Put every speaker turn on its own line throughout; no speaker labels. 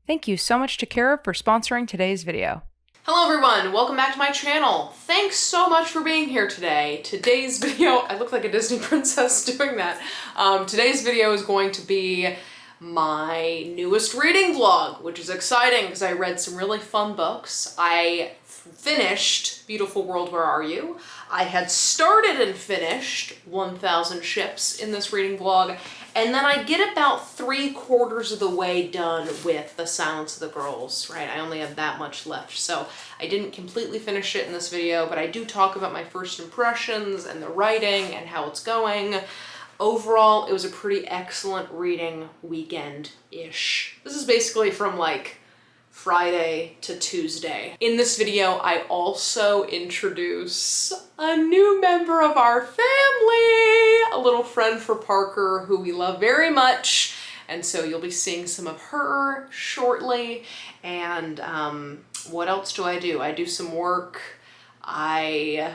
Thank you so much to Kara for sponsoring today's video.
Hello everyone, welcome back to my channel. Thanks so much for being here today. Today's video, I look like a Disney princess doing that. Today's video is going to be my newest reading vlog, which is exciting because I read some really fun books. I finished Beautiful World, Where Are You? I had started and finished 1000 Ships in this reading vlog, and then I get about 3/4 of the way done with The Silence of the Girls, right? I only have that much left, so I didn't completely finish it in this video, but I do talk about my first impressions and the writing and how it's going. Overall, it was a pretty excellent reading weekend-ish. This is basically from like Friday to Tuesday. In this video, I also introduce a new member of our family, a little friend for Parker who we love very much. And so you'll be seeing some of her shortly. And what else do? I do some work. I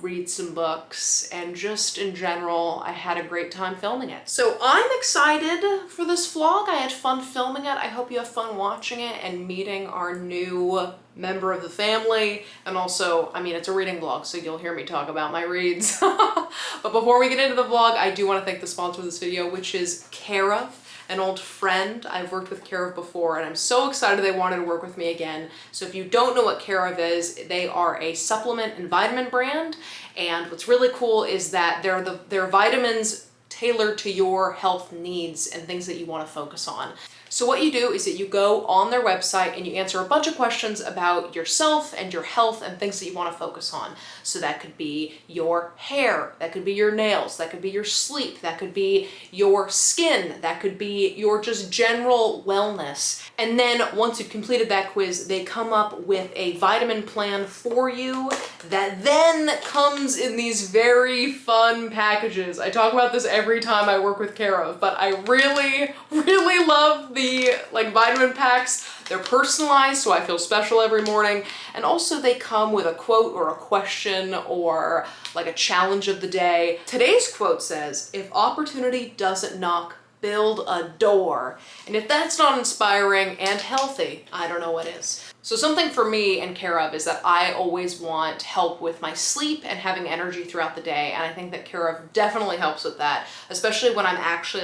read some books, and just in general, I had a great time filming it. So I'm excited for this vlog. I had fun filming it. I hope you have fun watching it and meeting our new member of the family. And also, it's a reading vlog, so you'll hear me talk about my reads. But before we get into the vlog, I do want to thank the sponsor of this video, which is Kara, an old friend. I've worked with Carev before, and I'm so excited they wanted to work with me again. So if you don't know what Carev is, they are a supplement and vitamin brand. And what's really cool is that they're vitamins tailored to your health needs and things that you want to focus on. So what you do is that you go on their website and you answer a bunch of questions about yourself and your health and things that you want to focus on. So that could be your hair, that could be your nails, that could be your sleep, that could be your skin, that could be your just general wellness. And then once you've completed that quiz, they come up with a vitamin plan for you that then comes in these very fun packages. I talk about this every time I work with Carev, but I really, really love the vitamin packs. They're personalized, so I feel special every morning. And also they come with a quote or a question or like a challenge of the day. Today's quote says, "If opportunity doesn't knock, build a door." And if that's not inspiring and healthy, I don't know what is. So something for me and Carev is that I always want help with my sleep and having energy throughout the day. And I think that Carev definitely helps with that, especially when I'm actually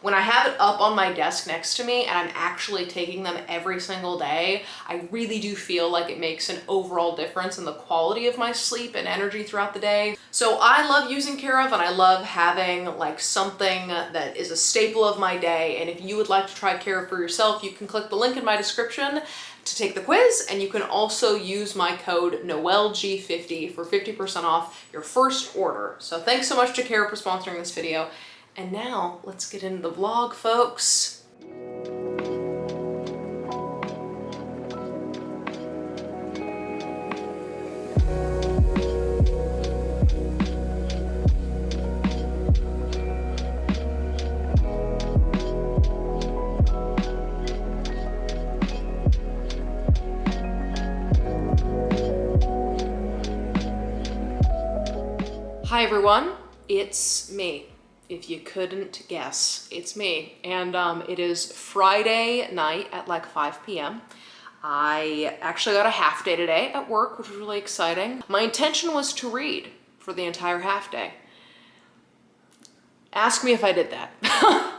when I have it up on my desk next to me and I'm actually taking them every single day, I really do feel like it makes an overall difference in the quality of my sleep and energy throughout the day. So I love using Carev, and I love having something that is a staple of my day. And if you would like to try Carev for yourself, you can click the link in my description to take the quiz, and you can also use my code NOELLG50 for 50% off your first order. So thanks so much to Kara for sponsoring this video. And now let's get into the vlog, folks. Hi everyone, it's me. If you couldn't guess, it's me. And it is Friday night at 5 p.m. I actually got a half day today at work, which was really exciting. My intention was to read for the entire half day. Ask me if I did that.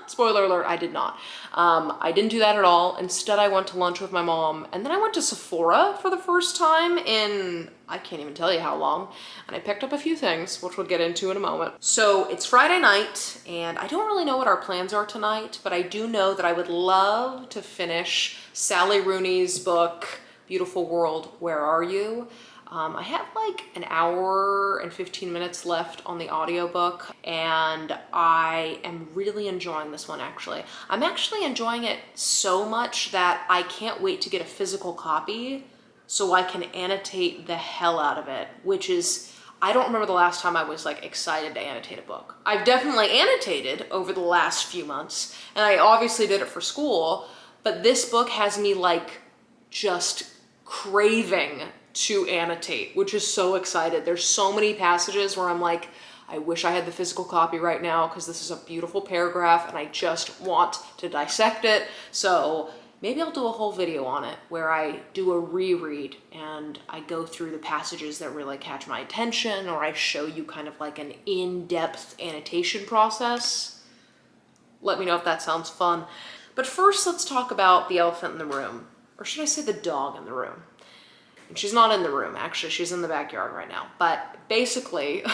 Spoiler alert, I did not. I didn't do that at all. Instead, I went to lunch with my mom, and then I went to Sephora for the first time in, I can't even tell you how long, and I picked up a few things, which we'll get into in a moment. So it's Friday night, and I don't really know what our plans are tonight, but I do know that I would love to finish Sally Rooney's book, Beautiful World, Where Are You? I have an hour and 15 minutes left on the audiobook, and I am really enjoying this one, actually. I'm actually enjoying it so much that I can't wait to get a physical copy so I can annotate the hell out of it, which is, I don't remember the last time I was excited to annotate a book. I've definitely annotated over the last few months, and I obviously did it for school, but this book has me just craving to annotate, which is so excited. There's so many passages where I'm I wish I had the physical copy right now because this is a beautiful paragraph and I just want to dissect it. So maybe I'll do a whole video on it where I do a reread and I go through the passages that really catch my attention, or I show you kind of like an in-depth annotation process. Let me know if that sounds fun. But first, let's talk about the elephant in the room, or should I say the dog in the room? And she's not in the room, actually, she's in the backyard right now. But basically,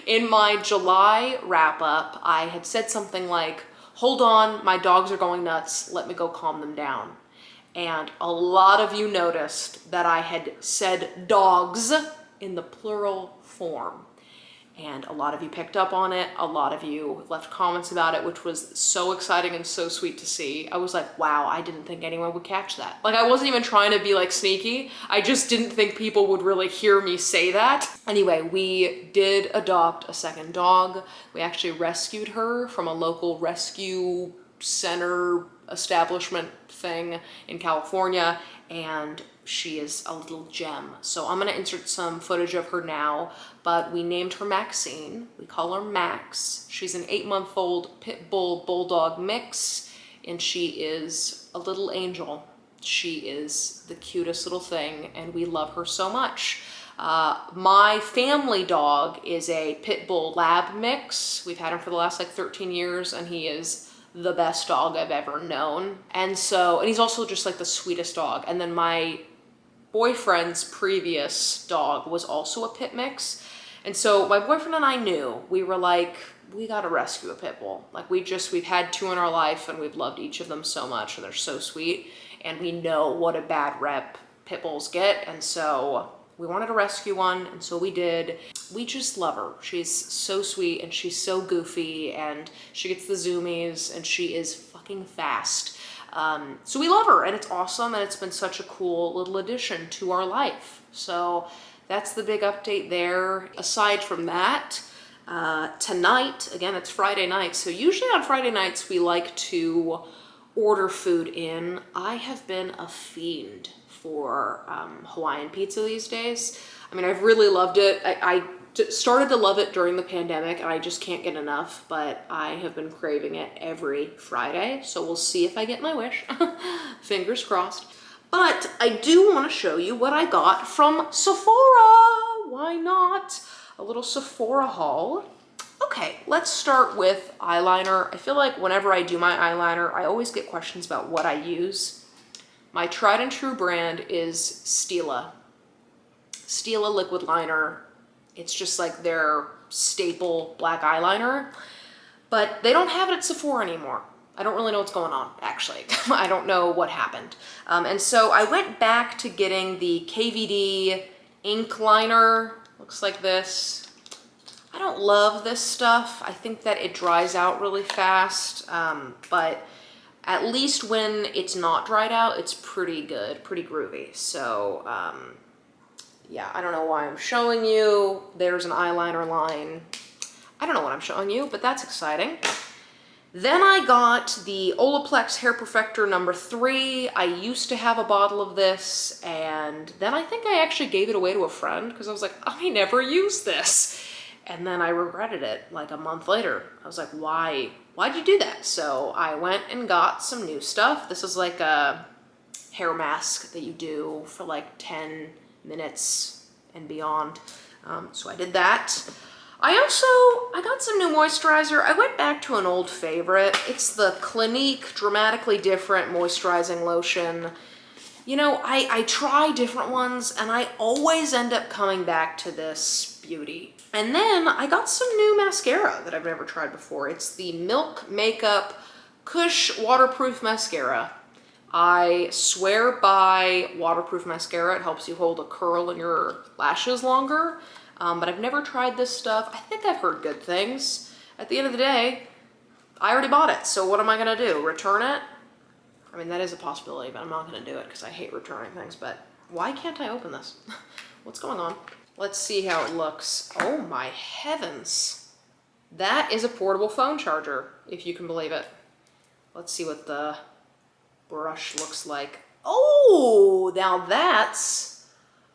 in my July wrap up, I had said something like, hold on, my dogs are going nuts, let me go calm them down. And a lot of you noticed that I had said dogs in the plural form. And a lot of you picked up on it. A lot of you left comments about it, which was so exciting and so sweet to see. I was like, wow, I didn't think anyone would catch that. Like, I wasn't even trying to be like sneaky. I just didn't think people would really hear me say that. Anyway, we did adopt a second dog. We actually rescued her from a local rescue center establishment thing in California, and she is a little gem. So I'm gonna insert some footage of her now, but we named her Maxine. We call her Max. She's an 8-month-old pit bull bulldog mix, and she is a little angel. She is the cutest little thing, and we love her so much. My family dog is a pit bull lab mix. We've had him for the last like 13 years, and he is the best dog I've ever known. And he's also just like the sweetest dog. And then my boyfriend's previous dog was also a pit mix. And so my boyfriend and I knew, we were like, we gotta rescue a pit bull. Like we've had 2 in our life and we've loved each of them so much and they're so sweet. And we know what a bad rep pit bulls get. And so we wanted to rescue one, and so we did. We just love her. She's so sweet and she's so goofy and she gets the zoomies and she is fucking fast. So we love her and it's awesome, and it's been such a cool little addition to our life. So that's the big update there. Aside from that, tonight, again, it's Friday night, so usually on Friday nights we like to order food in. I have been a fiend for Hawaiian pizza these days. I mean, I've really loved it. I started to love it during the pandemic and I just can't get enough, but I have been craving it every Friday. So we'll see if I get my wish. Fingers crossed. But I do want to show you what I got from Sephora. Why not? A little Sephora haul. Okay, let's start with eyeliner. I feel like whenever I do my eyeliner, I always get questions about what I use. My tried and true brand is Stila. Stila liquid liner. It's just like their staple black eyeliner, but they don't have it at Sephora anymore. I don't really know what's going on, actually. I don't know what happened. And so I went back to getting the KVD ink liner. Looks like this. I don't love this stuff. I think that it dries out really fast, but at least when it's not dried out, it's pretty good, pretty groovy. So yeah, I don't know why I'm showing you. There's an eyeliner line. I don't know what I'm showing you, but that's exciting. Then I got the Olaplex Hair Perfector number 3. I used to have a bottle of this, and then I think I actually gave it away to a friend because I was like, I never used this. And then I regretted it like a month later. I was like, why'd you do that? So I went and got some new stuff. This is like a hair mask that you do for like 10 minutes and beyond. So I did that. I got some new moisturizer. I went back to an old favorite. It's the Clinique Dramatically Different Moisturizing Lotion. You know, I try different ones and I always end up coming back to this beauty. And then I got some new mascara that I've never tried before. It's the Milk Makeup Kush Waterproof Mascara. I swear by waterproof mascara. It helps you hold a curl in your lashes longer. But I've never tried this stuff. I think I've heard good things. At the end of the day, I already bought it. So what am I gonna do? Return it? I mean, that is a possibility, but I'm not gonna do it because I hate returning things. But why can't I open this? What's going on? Let's see how it looks. Oh my heavens. That is a portable phone charger, if you can believe it. Let's see what the brush looks like. Oh, now that's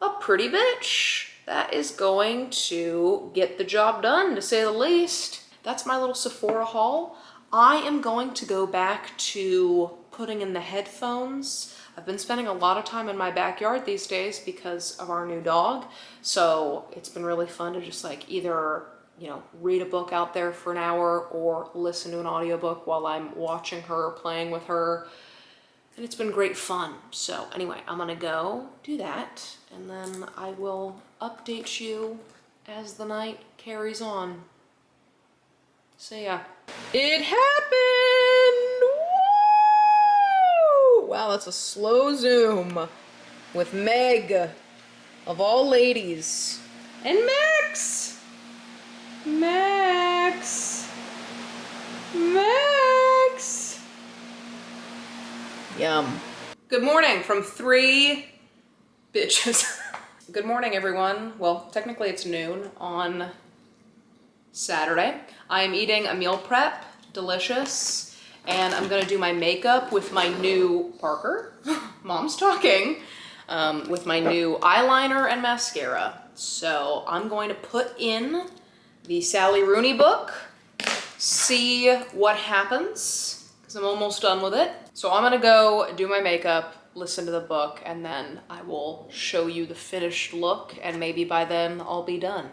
a pretty bitch. That is going to get the job done, to say the least. That's my little Sephora haul. I am going to go back to putting in the headphones. I've been spending a lot of time in my backyard these days because of our new dog. So it's been really fun to just like either, you know, read a book out there for an hour or listen to an audiobook while I'm watching her or playing with her. And it's been great fun. So anyway, I'm gonna go do that and then I will update you as the night carries on. See ya. It happened! Woo! Wow, that's a slow zoom with Meg, of all ladies. And Max! Max! Max! Yum. Good morning from 3 bitches. Good morning, everyone. Well, technically it's noon on Saturday. I am eating a meal prep, delicious, and I'm gonna do my makeup with my new Parker. Mom's talking. With my new eyeliner and mascara. So I'm going to put in the Sally Rooney book, see what happens, because I'm almost done with it. So I'm gonna go do my makeup, listen to the book, and then I will show you the finished look, and maybe by then I'll be done.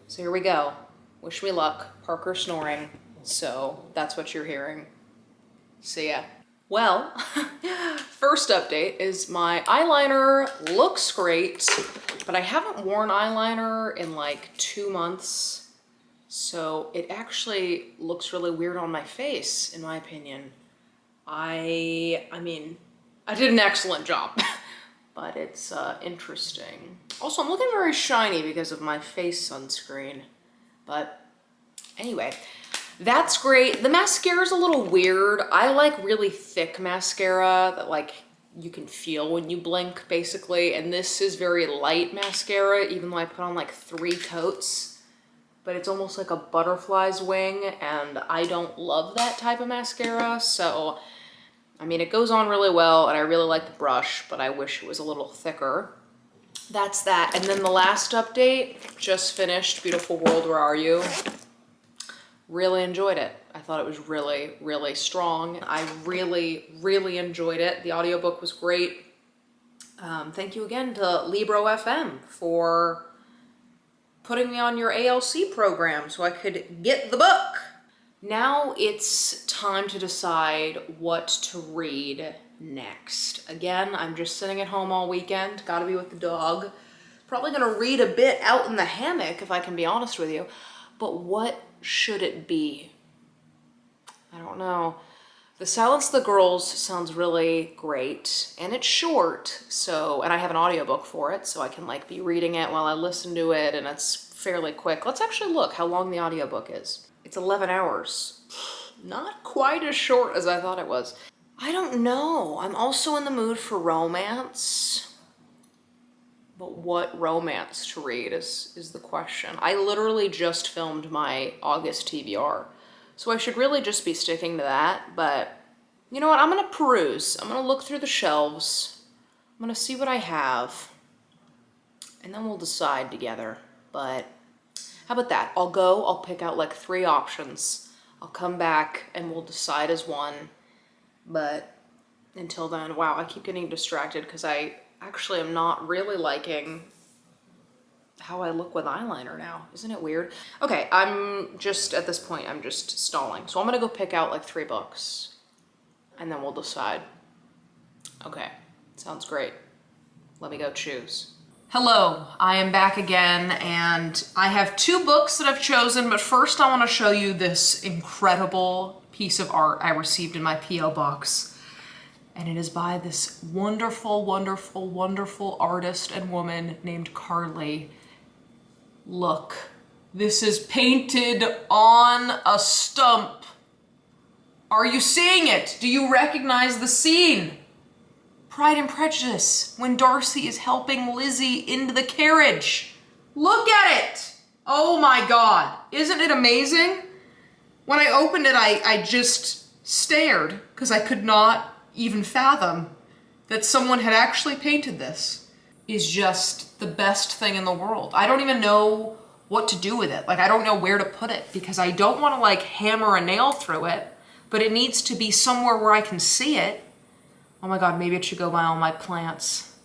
So here we go. Wish me luck. Parker snoring. So that's what you're hearing. See ya. Well, first update is my eyeliner looks great, but I haven't worn eyeliner in like 2 months. So it actually looks really weird on my face, in my opinion. I mean, I did an excellent job, but it's interesting. Also, I'm looking very shiny because of my face sunscreen. But anyway, that's great. The mascara is a little weird. I like really thick mascara that like you can feel when you blink basically. And this is very light mascara, even though I put on like 3 coats. But it's almost like a butterfly's wing and I don't love that type of mascara. So, I mean, it goes on really well and I really like the brush, but I wish it was a little thicker. That's that. And then the last update, just finished Beautiful World, Where Are You? Really enjoyed it. I thought it was really, really strong. I really, really enjoyed it. The audiobook was great. Thank you again to Libro FM for putting me on your ALC program so I could get the book. Now it's time to decide what to read next. Again, I'm just sitting at home all weekend, gotta be with the dog. Probably gonna read a bit out in the hammock if I can be honest with you, but what should it be? I don't know. The Silence of the Girls sounds really great and it's short, so, and I have an audiobook for it, so I can like be reading it while I listen to it and it's fairly quick. Let's actually look how long the audiobook is. It's 11 hours. Not quite as short as I thought it was. I don't know. I'm also in the mood for romance. But what romance to read is the question. I literally just filmed my August TBR. So I should really just be sticking to that. But you know what? I'm gonna peruse. I'm gonna look through the shelves. I'm gonna see what I have. And then we'll decide together. But how about that? I'll pick out like 3 options. I'll come back and we'll decide as one. But until then, wow, I keep getting distracted because I actually am not really liking how I look with eyeliner now. Isn't it weird? Okay, I'm just, at this point, I'm just stalling. So I'm gonna go pick out like 3 books and then we'll decide. Okay, sounds great. Let me go choose. Hello, I am back again and I have 2 books that I've chosen, but first I want to show you this incredible piece of art I received in my P.O. box. And it is by this wonderful, wonderful, wonderful artist and woman named Carly. Look, this is painted on a stump. Are you seeing it? Do you recognize the scene? Pride and Prejudice, when Darcy is helping Lizzie into the carriage. Look at it! Oh my God, isn't it amazing? When I opened it, I just stared because I could not even fathom that someone had actually painted this. Is just the best thing in the world. I don't even know what to do with it. Like, I don't know where to put it because I don't want to like hammer a nail through it. but it needs to be somewhere where I can see it. Oh my God, maybe it should go by all my plants.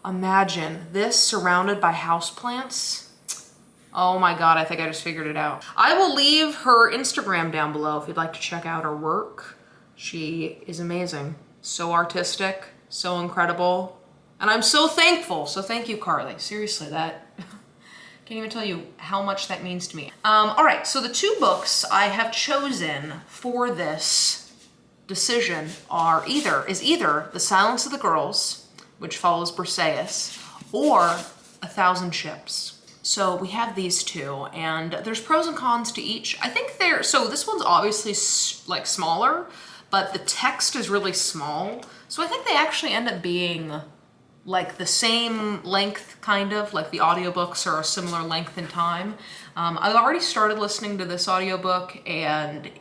Imagine this surrounded by houseplants. Oh my God, I think I just figured it out. I will leave her Instagram down below if you'd like to check out her work. She is amazing, so artistic, so incredible, and I'm so thankful. So thank you, Carly. Seriously, that can't even tell you how much that means to me. All right, so the two books I have chosen for this decision are either The Silence of the Girls, which follows Briseis, or A Thousand Ships. So we have these two, and there's pros and cons to each. I think so this one's obviously like smaller, but the text is really small. So I think they actually end up being like the same length, kind of, like the audiobooks are a similar length in time. I've already started listening to this audiobook, and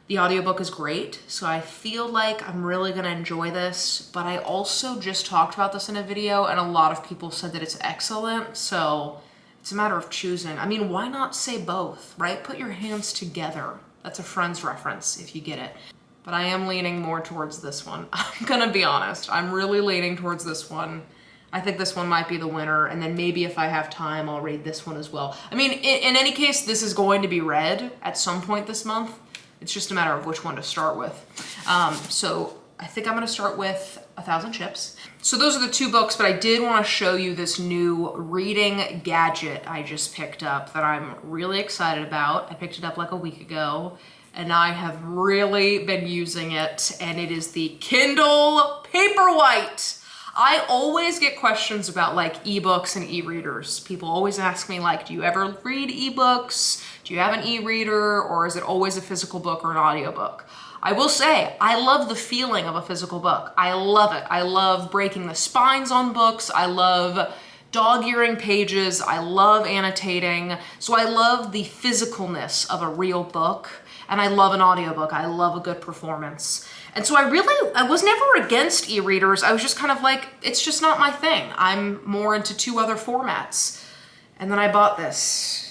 the audiobook is great, so I feel like I'm really gonna enjoy this, but I also just talked about this in a video, and a lot of people said that it's excellent, so it's a matter of choosing. I mean, why not say both, right? Put your hands together. That's a Friends reference, if you get it. But I am leaning more towards this one. I'm gonna be honest, I'm really leaning towards this one. I think this one might be the winner, and then maybe if I have time, I'll read this one as well. I mean, in any case, this is going to be read at some point this month. It's just a matter of which one to start with. So I think I'm gonna start with A Thousand Ships. So those are the two books, but I did wanna show you this new reading gadget I just picked up that I'm really excited about. I picked it up like a week ago, and I have really been using it, and it is the Kindle Paperwhite. I always get questions about like ebooks and e-readers. People always ask me like, do you ever read ebooks? Do you have an e-reader, or is it always a physical book or an audiobook? I will say, I love the feeling of a physical book. I love it. I love breaking the spines on books. I love dog-earing pages. I love annotating. So I love the physicalness of a real book, and I love an audiobook. I love a good performance. And so I was never against e-readers. I was just kind of like, it's just not my thing. I'm more into two other formats. And then I bought this.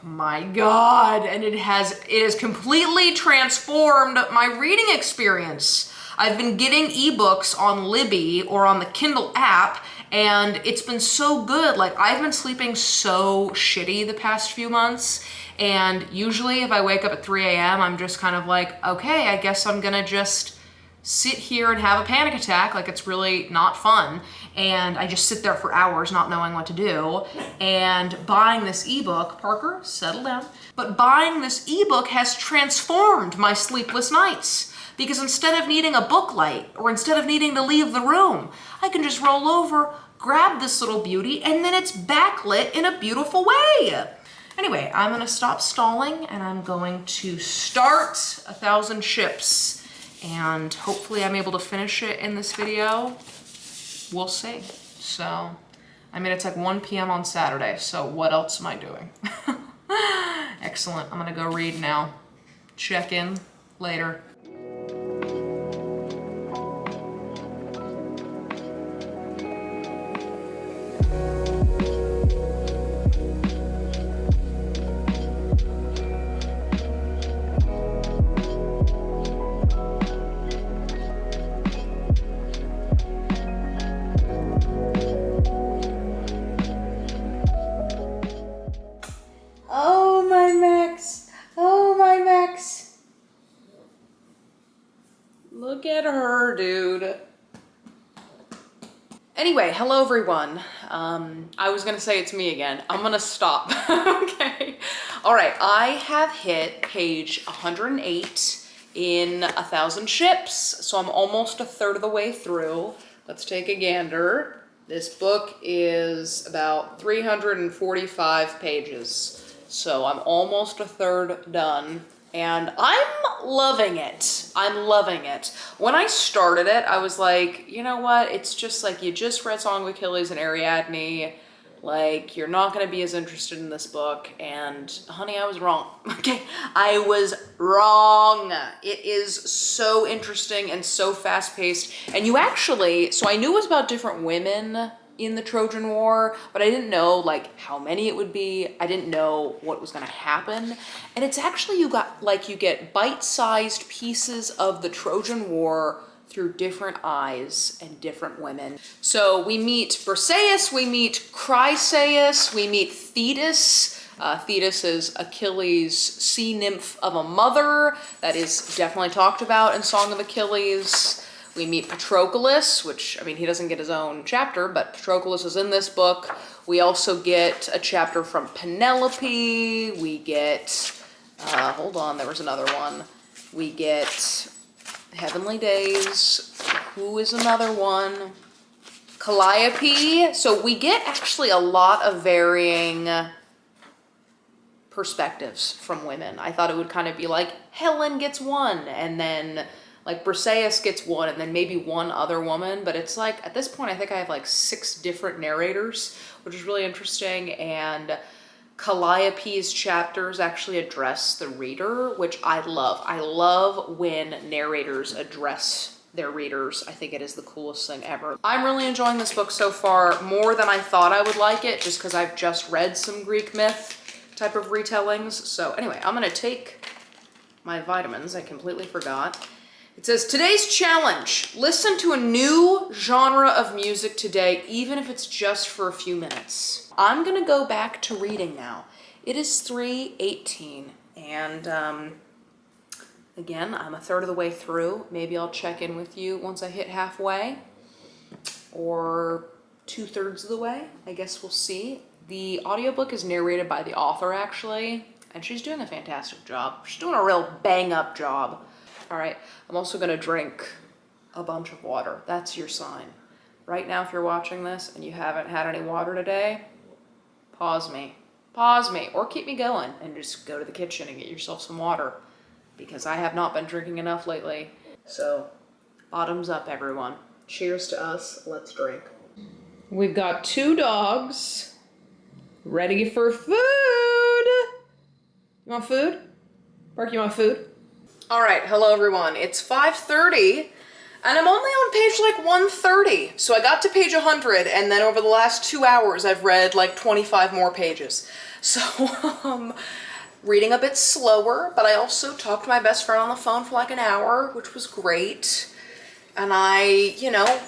My God, and it has completely transformed my reading experience. I've been getting ebooks on Libby or on the Kindle app, and it's been so good. Like, I've been sleeping so shitty the past few months, and usually if I wake up at 3 a.m., I'm just kind of like, okay, I guess I'm gonna just sit here and have a panic attack. Like, it's really not fun. And I just sit there for hours not knowing what to do. And buying this ebook, Parker, settle down. But buying this ebook has transformed my sleepless nights. Because instead of needing a book light, or instead of needing to leave the room, I can just roll over, grab this little beauty, and then it's backlit in a beautiful way. Anyway, I'm gonna stop stalling, and I'm going to start A Thousand Ships. And hopefully I'm able to finish it in this video. We'll see. So, I mean, it's like 1 p.m. on Saturday, so what else am I doing? Excellent. I'm gonna go read now. Check in later. Look at her, dude. Anyway, hello everyone. I was gonna say it's me again. I'm gonna stop. Okay. All right, I have hit page 108 in A Thousand Ships, so I'm almost a third of the way through. Let's take a gander. This book is about 345 pages, so I'm almost a third done. And I'm loving it. I'm loving it. When I started it, I was like, you know what? It's just like, you just read Song of Achilles and Ariadne. Like, you're not gonna be as interested in this book. And honey, I was wrong. Okay, I was wrong. It is so interesting and so fast-paced. And you actually, so I knew it was about different women in the Trojan War, but I didn't know like how many it would be. I didn't know what was gonna happen. And it's actually, you get bite-sized pieces of the Trojan War through different eyes and different women. So we meet Briseis, we meet Chryseis, we meet Thetis. Thetis is Achilles' sea nymph of a mother. That is definitely talked about in Song of Achilles. We meet Patroclus, which, I mean, he doesn't get his own chapter, but Patroclus is in this book. We also get a chapter from Penelope. We get, hold on, there was another one. We get Heavenly Days. Who is another one? Calliope. So we get actually a lot of varying perspectives from women. I thought it would kind of be like Helen gets one, and then like Briseis gets one, and then maybe one other woman. But it's like, at this point, I think I have like 6 different narrators, which is really interesting. And Calliope's chapters actually address the reader, which I love. I love when narrators address their readers. I think it is the coolest thing ever. I'm really enjoying this book so far, more than I thought I would like it, just because I've just read some Greek myth type of retellings. So anyway, I'm gonna take my vitamins. I completely forgot. It says, today's challenge, listen to a new genre of music today, even if it's just for a few minutes. I'm gonna go back to reading now. It is 3:18, and again, I'm a third of the way through. Maybe I'll check in with you once I hit halfway, or 2/3 of the way. I guess we'll see. The audiobook is narrated by the author, actually, and she's doing a fantastic job. She's doing a real bang-up job. All right, I'm also gonna drink a bunch of water. That's your sign. Right now, if you're watching this and you haven't had any water today, pause me, or keep me going and just go to the kitchen and get yourself some water, because I have not been drinking enough lately. So, bottoms up, everyone. Cheers to us, let's drink. We've got 2 dogs ready for food. You want food? Bark, you want food? All right, hello everyone. It's 5:30 and I'm only on page like 130. So I got to page 100, and then over the last 2 hours I've read like 25 more pages. So reading a bit slower, but I also talked to my best friend on the phone for like an hour, which was great. And I,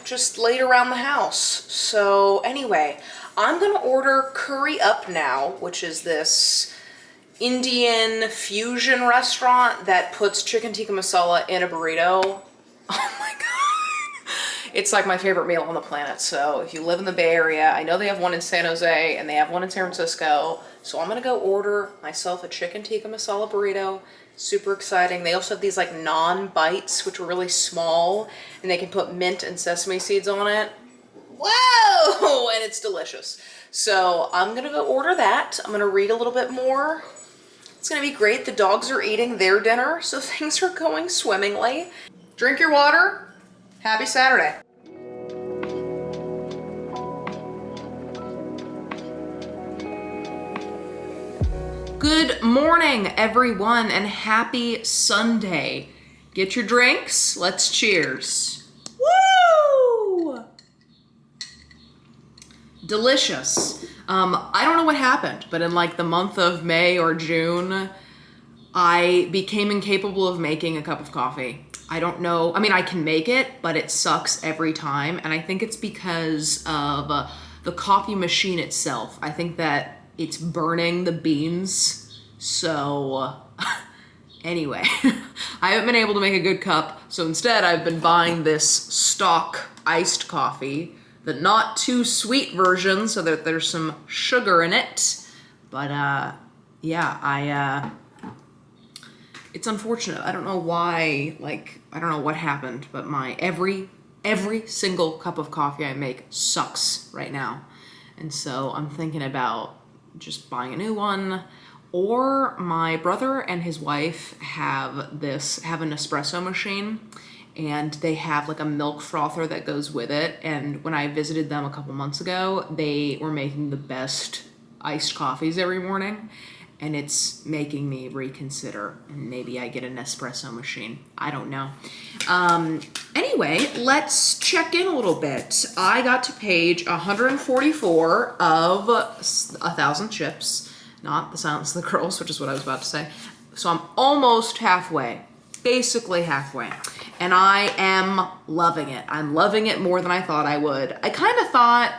just laid around the house. So anyway, I'm gonna order Curry Up Now, which is this Indian fusion restaurant that puts chicken tikka masala in a burrito. Oh my God. It's like my favorite meal on the planet. So if you live in the Bay Area, I know they have one in San Jose and they have one in San Francisco. So I'm gonna go order myself a chicken tikka masala burrito. Super exciting. They also have these like naan bites, which are really small, and they can put mint and sesame seeds on it. Whoa! And it's delicious. So I'm gonna go order that. I'm gonna read a little bit more. It's gonna be great. The dogs are eating their dinner, so things are going swimmingly. Drink your water. Happy Saturday. Good morning, everyone, and happy Sunday. Get your drinks. Let's cheers. Woo! Delicious. I don't know what happened, but in like the month of May or June, I became incapable of making a cup of coffee. I don't know. I mean, I can make it, but it sucks every time. And I think it's because of the coffee machine itself. I think that it's burning the beans. So anyway, I haven't been able to make a good cup. So instead, I've been buying this stock iced coffee, the not too sweet version, so that there's some sugar in it. But yeah, it's unfortunate. I don't know why, I don't know what happened, but my every single cup of coffee I make sucks right now. And so I'm thinking about just buying a new one. Or my brother and his wife have an espresso machine, and they have like a milk frother that goes with it. And when I visited them a couple months ago, they were making the best iced coffees every morning. and it's making me reconsider. And maybe I get an espresso machine. I don't know. Anyway, let's check in a little bit. I got to page 144 of 1,000 Ships, not The Silence of the Girls, which is what I was about to say. So I'm almost halfway, basically halfway. And I am loving it. I'm loving it more than I thought I would. I kind of thought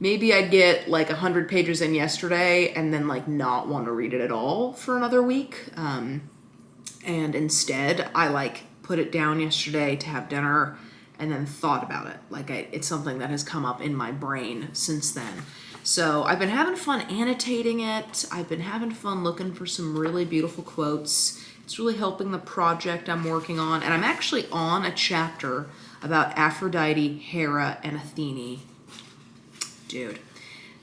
maybe I'd get like 100 pages in yesterday and then like not want to read it at all for another week. And instead I like put it down yesterday to have dinner and then thought about it. Like it's something that has come up in my brain since then. So I've been having fun annotating it. I've been having fun looking for some really beautiful quotes. It's really helping the project I'm working on. And I'm actually on a chapter about Aphrodite, Hera, and Athene. Dude,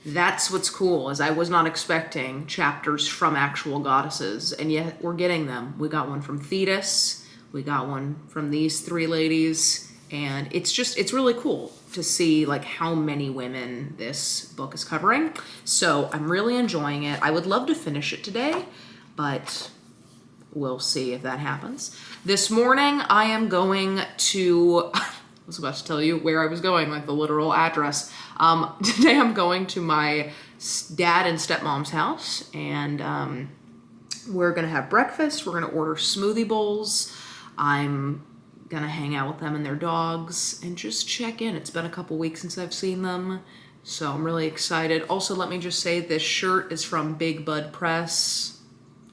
that's what's cool, is I was not expecting chapters from actual goddesses, and yet we're getting them. We got one from Thetis, we got one from these three ladies, and it's really cool to see like how many women this book is covering. So I'm really enjoying it. I would love to finish it today, but we'll see if that happens. This morning I am going to, I was about to tell you where I was going, like the literal address. Today I'm going to my dad and stepmom's house, and we're gonna have breakfast. We're gonna order smoothie bowls. I'm gonna hang out with them and their dogs and just check in. It's been a couple weeks since I've seen them, so I'm really excited. Also, let me just say this shirt is from Big Bud Press.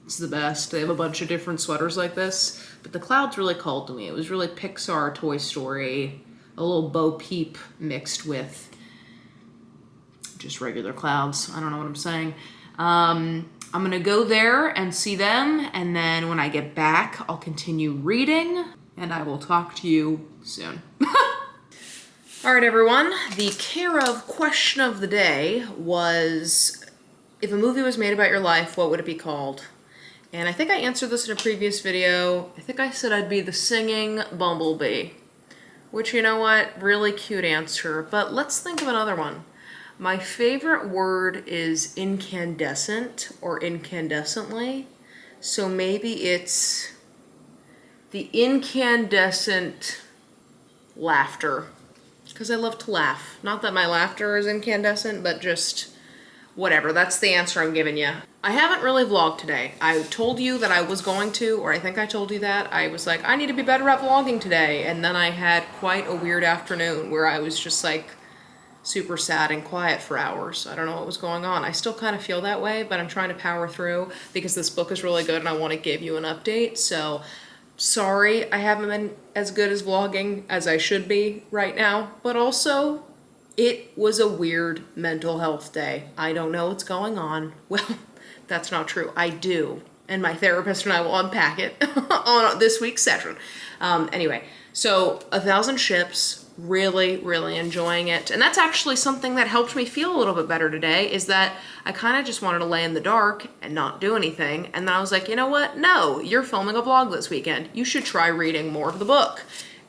It's the best. They have a bunch of different sweaters like this, but the clouds really called to me. It was really Pixar, Toy Story, a little Bo Peep mixed with just regular clouds. I don't know what I'm saying. I'm gonna go there and see them, and then when I get back, I'll continue reading, and I will talk to you soon. All right, everyone. The care of question of the day was, if a movie was made about your life, what would it be called? And I think I answered this in a previous video. I think I said I'd be the singing bumblebee, which, you know what, really cute answer, but let's think of another one. My favorite word is incandescent or incandescently, so maybe it's the incandescent laughter, because I love to laugh. Not that my laughter is incandescent, but just whatever. That's the answer I'm giving you. I haven't really vlogged today. I told you that I was going to, or I think I told you that. I was like, I need to be better at vlogging today, and then I had quite a weird afternoon where I was just like super sad and quiet for hours. I don't know what was going on. I still kind of feel that way, but I'm trying to power through because this book is really good and I want to give you an update. So sorry I haven't been as good as vlogging as I should be right now, but also it was a weird mental health day. I don't know what's going on. Well, that's not true. I do. And my therapist and I will unpack it on this week's session. Anyway, so 1,000 Ships, really, really enjoying it. And that's actually something that helped me feel a little bit better today, is that I kind of just wanted to lay in the dark and not do anything. And then I was like, you know what? No, you're filming a vlog this weekend. You should try reading more of the book.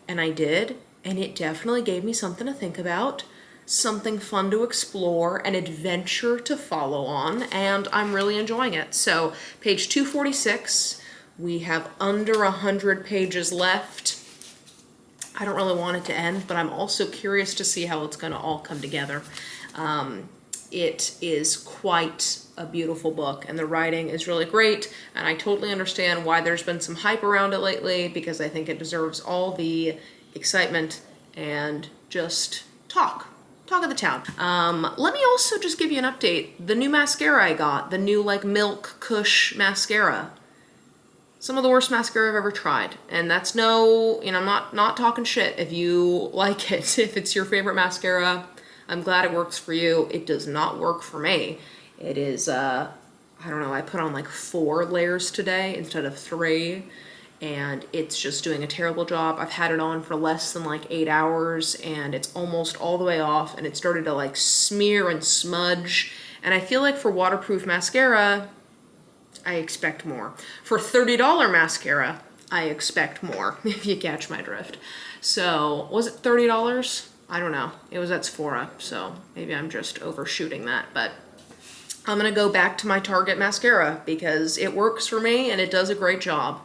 And I did, and it definitely gave me something to think about, something fun to explore, an adventure to follow on, and I'm really enjoying it. So page 246, we have under 100 pages left. I don't really want it to end, but I'm also curious to see how it's going to all come together. It is quite a beautiful book, and the writing is really great, and I totally understand why there's been some hype around it lately, because I think it deserves all the excitement and just talk of the town. Let me also just give you an update. The new mascara I got, the new like Milk Kush mascara, some of the worst mascara I've ever tried. And that's no, you know, I'm not talking shit. If you like it, if it's your favorite mascara, I'm glad it works for you. It does not work for me. It is, I don't know, I put on like 4 layers today instead of 3, and it's just doing a terrible job. I've had it on for less than like 8 hours, and it's almost all the way off, and it started to like smear and smudge. And I feel like for waterproof mascara, I expect more. For $30 mascara, I expect more, if you catch my drift. So, was it $30? I don't know. It was at Sephora, so maybe I'm just overshooting that. But I'm gonna go back to my Target mascara because it works for me and it does a great job.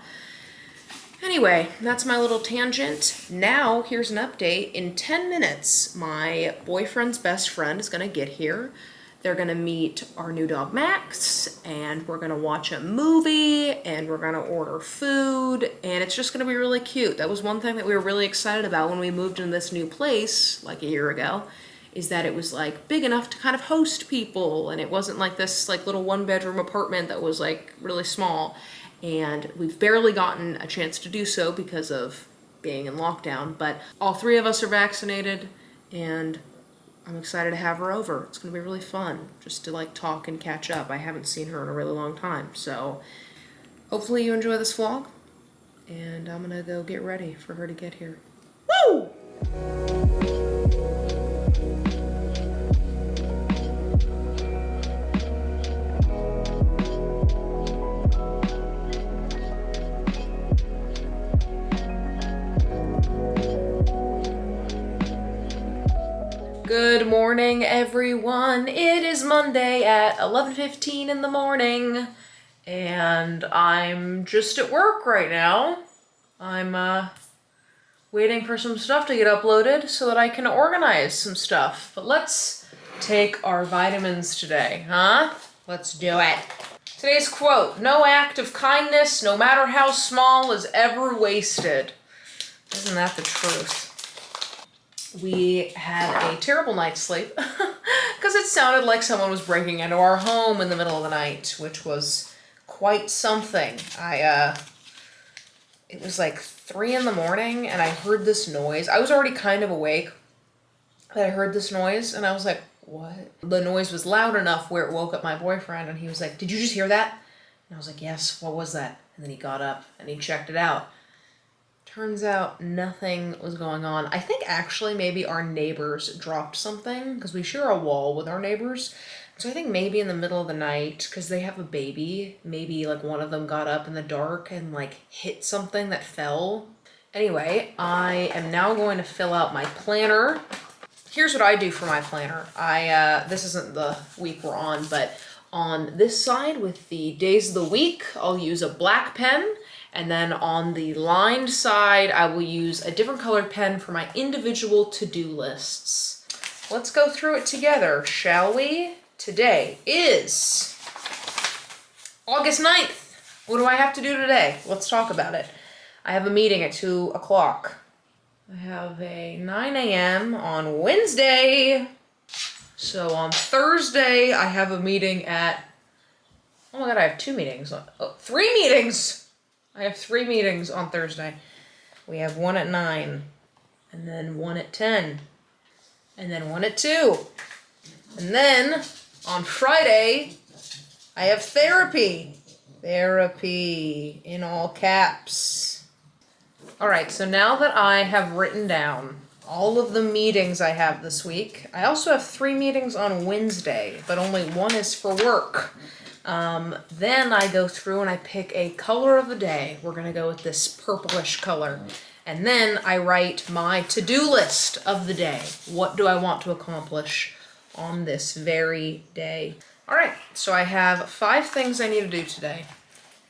Anyway, that's my little tangent. Now, here's an update. In 10 minutes, my boyfriend's best friend is gonna get here. They're gonna meet our new dog, Max, and we're gonna watch a movie, and we're gonna order food, and it's just gonna be really cute. That was one thing that we were really excited about when we moved into this new place, like a year ago, is that it was like big enough to kind of host people, and it wasn't like this like little one-bedroom apartment that was like really small. And we've barely gotten a chance to do so because of being in lockdown, but all 3 of us are vaccinated, and I'm excited to have her over. It's gonna be really fun just to like talk and catch up. I haven't seen her in a really long time, so hopefully you enjoy this vlog, and I'm gonna go get ready for her to get here. Woo! Good morning, everyone. It is Monday at 11:15 in the morning, and I'm just at work right now. I'm waiting for some stuff to get uploaded so that I can organize some stuff. But let's take our vitamins today, huh? Let's do it. Today's quote: "No act of kindness, no matter how small, is ever wasted." Isn't that the truth? We had a terrible night's sleep because it sounded like someone was breaking into our home in the middle of the night, which was quite something. It was like 3 in the morning and I heard this noise. I was already kind of awake, but I heard this noise and I was like, what? The noise was loud enough where it woke up my boyfriend, and he was like, "Did you just hear that?" And I was like, "Yes, what was that?" And then he got up and he checked it out. Turns out nothing was going on. I think actually maybe our neighbors dropped something because we share a wall with our neighbors. So I think maybe in the middle of the night, because they have a baby, maybe like one of them got up in the dark and like hit something that fell. Anyway, I am now going to fill out my planner. Here's what I do for my planner. This isn't the week we're on, but on this side with the days of the week, I'll use a black pen. And then on the lined side, I will use a different colored pen for my individual to-do lists. Let's go through it together, shall we? Today is August 9th. What do I have to do today? Let's talk about it. I have a meeting at 2 o'clock. I have a 9 a.m. on Wednesday. So on Thursday, I have a meeting at, oh my God, I have 2 meetings. 3 meetings. I have 3 meetings on Thursday. We have one at 9, and then one at 10, and then one at 2. And then on Friday, I have therapy. Therapy in all caps. All right, so now that I have written down all of the meetings I have this week, I also have 3 meetings on Wednesday, but only one is for work. Then I go through and I pick a color of the day. We're gonna go with this purplish color. And then I write my to-do list of the day. What do I want to accomplish on this very day? All right, so I have 5 things I need to do today.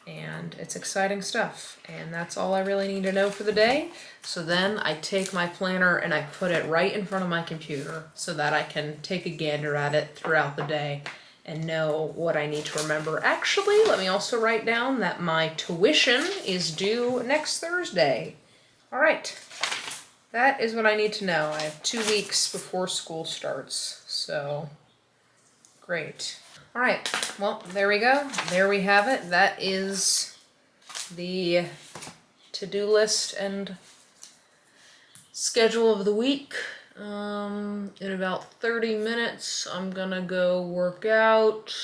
And it's exciting stuff. And that's all I really need to know for the day. So then I take my planner and I put it right in front of my computer so that I can take a gander at it throughout the day and know what I need to remember. Actually, let me also write down that my tuition is due next Thursday. All right, that is what I need to know. I have 2 weeks before school starts, so great. All right, well, there we go. There we have it. That is the to-do list and schedule of the week. In about 30 minutes, I'm gonna go work out,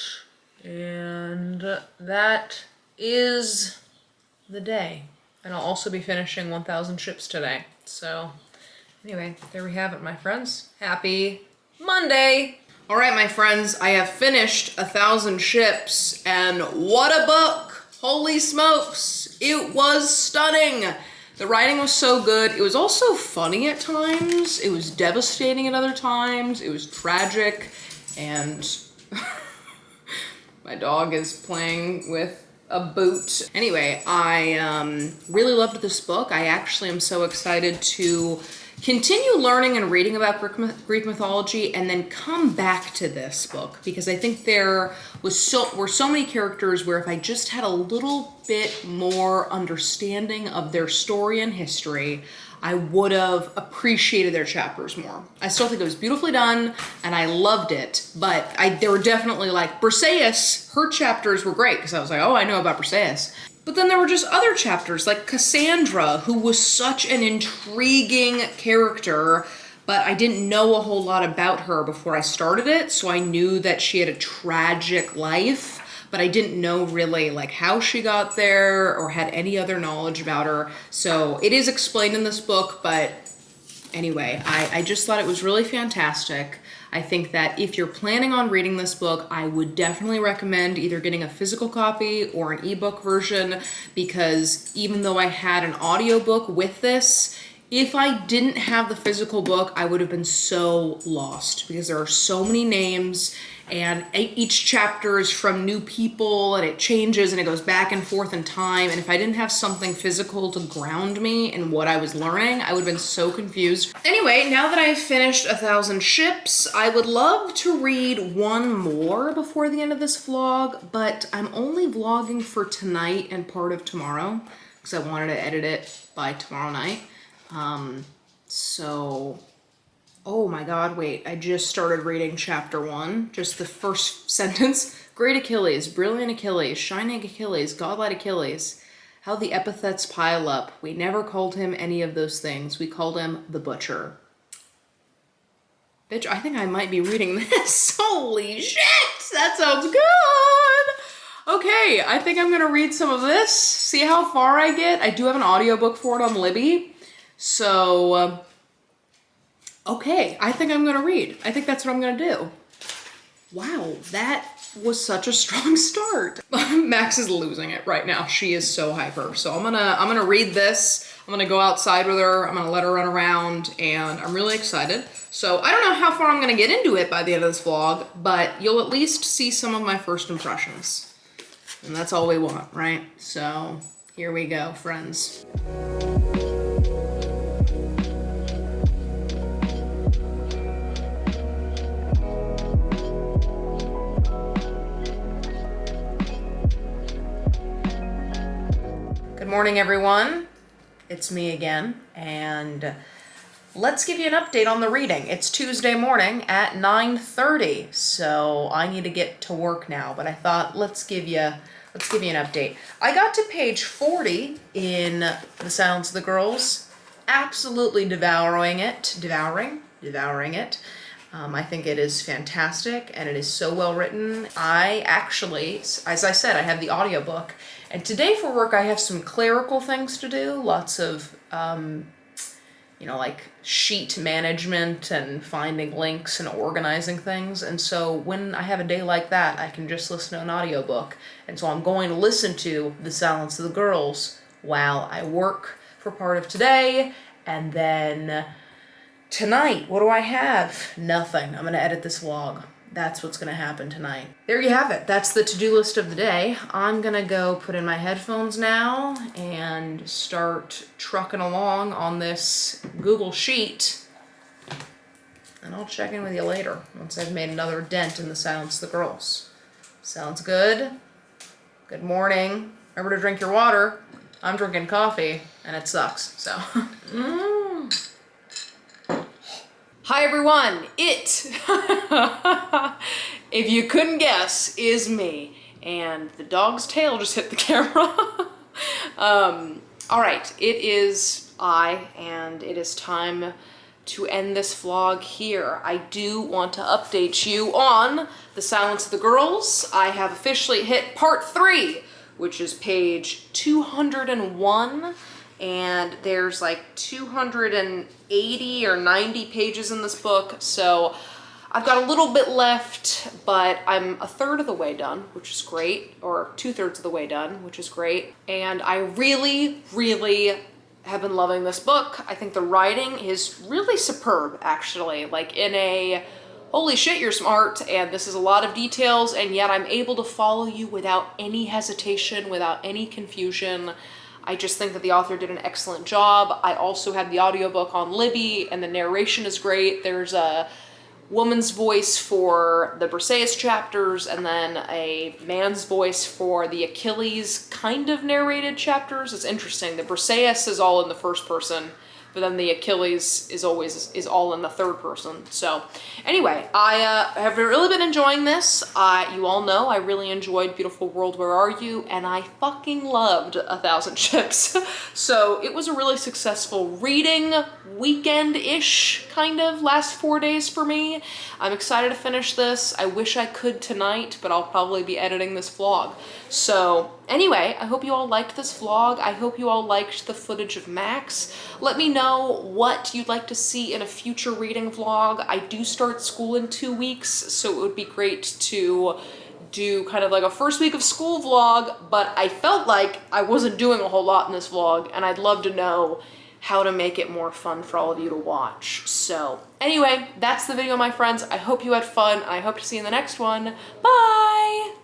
and that is the day. And I'll also be finishing 1,000 ships today. So anyway, there we have it, my friends. Happy Monday! All right, my friends, I have finished 1,000 ships, and what a book! Holy smokes, it was stunning! The writing was so good. It was also funny at times. It was devastating at other times. It was tragic, and My dog is playing with a boot. Anyway, I really loved this book. I actually am so excited to continue learning and reading about Greek mythology and then come back to this book because I think there were so many characters where if I just had a little bit more understanding of their story and history, I would have appreciated their chapters more. I still think it was beautifully done and I loved it, but there were definitely like Briseis, her chapters were great because I was like, oh, I know about Briseis. But then there were just other chapters like Cassandra, who was such an intriguing character, but I didn't know a whole lot about her before I started it, so I knew that she had a tragic life, but I didn't know really like how she got there or had any other knowledge about her. So it is explained in this book, but anyway, I just thought it was really fantastic. I think that if you're planning on reading this book, I would definitely recommend either getting a physical copy or an ebook version, because even though I had an audiobook with this, if I didn't have the physical book, I would have been so lost because there are so many names and each chapter is from new people and it changes and it goes back and forth in time. And if I didn't have something physical to ground me in what I was learning, I would have been so confused. Anyway, now that I've finished 1,000 Ships, I would love to read one more before the end of this vlog, but I'm only vlogging for tonight and part of tomorrow because I wanted to edit it by tomorrow night. Oh my God, wait, I just started reading chapter 1, just the first sentence. Great Achilles, brilliant Achilles, shining Achilles, godlike Achilles. How the epithets pile up. We never called him any of those things. We called him the Butcher. Bitch, I think I might be reading this. Holy shit, that sounds good. Okay, I think I'm gonna read some of this, see how far I get. I do have an audiobook for it on Libby. So, okay, I think I'm gonna read. I think that's what I'm gonna do. Wow, that was such a strong start. Max is losing it right now. She is so hyper. So I'm gonna read this. I'm gonna go outside with her. I'm gonna let her run around and I'm really excited. So I don't know how far I'm gonna get into it by the end of this vlog, but you'll at least see some of my first impressions. And that's all we want, right? So here we go, friends. Good morning, everyone. It's me again, and let's give you an update on the reading. It's Tuesday morning at 9:30, so I need to get to work now, but I thought let's give you an update. I got to page 40 in The Silence of the Girls, absolutely devouring it. I think it is fantastic and it is so well written. I actually, as I said, I have the audiobook, and today for work I have some clerical things to do, lots of like sheet management and finding links and organizing things. And so when I have a day like that, I can just listen to an audiobook. And so I'm going to listen to The Silence of the Girls while I work for part of today. And then tonight, what do I have? Nothing. I'm going to edit this vlog. That's what's going to happen tonight. There you have it. That's the to-do list of the day. I'm going to go put in my headphones now and start trucking along on this Google Sheet. And I'll check in with you later once I've made another dent in The Silence of the Girls. Sounds good? Good morning. Remember to drink your water. I'm drinking coffee and it sucks, so. Hi everyone, it, if you couldn't guess, is me. And the dog's tail just hit the camera. Alright, it is I, and it is time to end this vlog here. I do want to update you on The Silence of the Girls. I have officially hit part 3, which is page 201. And there's like 280 or 90 pages in this book, so I've got a little bit left, but I'm a third of the way done, which is great, or 2/3 of the way done, which is great. And I really, really have been loving this book. I think the writing is really superb, actually, like in a holy shit, you're smart, and this is a lot of details, and yet I'm able to follow you without any hesitation, without any confusion. I just think that the author did an excellent job. I also had the audiobook on Libby, and the narration is great. There's a woman's voice for the Briseis chapters, and then a man's voice for the Achilles kind of narrated chapters. It's interesting. The Briseis is all in the first person, but then the Achilles is all in the third person. So anyway, I have really been enjoying this. You all know I really enjoyed Beautiful World, Where Are You? And I fucking loved 1,000 Ships. So it was a really successful reading weekend-ish kind of last 4 days for me. I'm excited to finish this. I wish I could tonight, but I'll probably be editing this vlog. So anyway, I hope you all liked this vlog. I hope you all liked the footage of Max. Let me know what you'd like to see in a future reading vlog. I do start school in 2 weeks, so it would be great to do kind of like a first week of school vlog, but I felt like I wasn't doing a whole lot in this vlog, and I'd love to know how to make it more fun for all of you to watch. So anyway, that's the video, my friends. I hope you had fun, and I hope to see you in the next one. Bye!